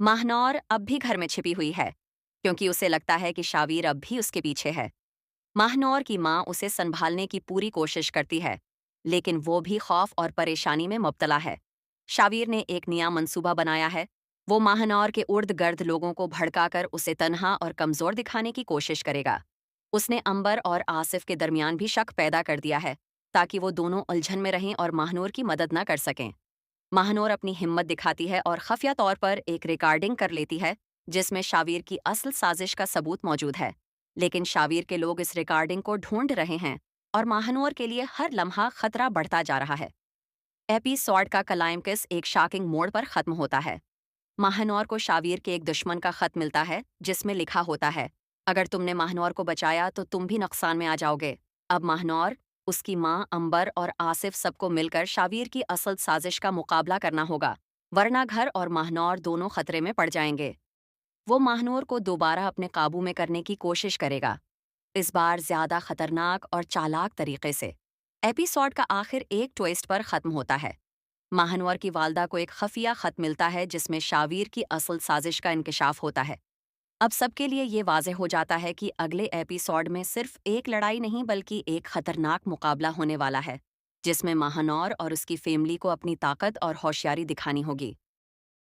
माहनौर अब भी घर में छिपी हुई है, क्योंकि उसे लगता है कि शावीर अब भी उसके पीछे है। माहनौर की माँ उसे संभालने की पूरी कोशिश करती है, लेकिन वो भी खौफ और परेशानी में मुब्तला है। शावीर ने एक नया मंसूबा बनाया है। वो माहनौर के उर्द-गर्द लोगों को भड़काकर उसे तन्हा और कमज़ोर दिखाने की कोशिश करेगा। उसने अंबर और आसिफ के दरमियान भी शक पैदा कर दिया है, ताकि वो दोनों उलझन में रहें और माहनूर की मदद न कर सकें। महानूर अपनी हिम्मत दिखाती है और खुफिया तौर पर एक रिकॉर्डिंग कर लेती है, जिसमें शावीर की असल साजिश का सबूत मौजूद है। लेकिन शावीर के लोग इस रिकॉर्डिंग को ढूंढ रहे हैं और महानूर के लिए हर लम्हा खतरा बढ़ता जा रहा है। एपिसोड का क्लाइमैक्स एक शॉकिंग मोड़ पर खत्म होता है। महानौर को शावीर के एक दुश्मन का खत मिलता है, जिसमें लिखा होता है, अगर तुमने महानौर को बचाया तो तुम भी नुकसान में आ जाओगे। अब महानौर, उसकी माँ अंबर और आसिफ सबको मिलकर शावीर की असल साजिश का मुकाबला करना होगा, वरना घर और महानौर दोनों खतरे में पड़ जाएंगे। वो महानौर को दोबारा अपने काबू में करने की कोशिश करेगा, इस बार ज्यादा खतरनाक और चालाक तरीके से। एपिसोड का आखिर एक ट्विस्ट पर खत्म होता है। महानवर की वालदा को एक खफिया खत मिलता है, जिसमें शावीर की असल साजिश का इंकशाफ होता है। अब सबके लिए ये वाज़ेह हो जाता है कि अगले एपिसोड में सिर्फ एक लड़ाई नहीं बल्कि एक खतरनाक मुकाबला होने वाला है, जिसमें महानौर और उसकी फैमिली को अपनी ताकत और होशियारी दिखानी होगी।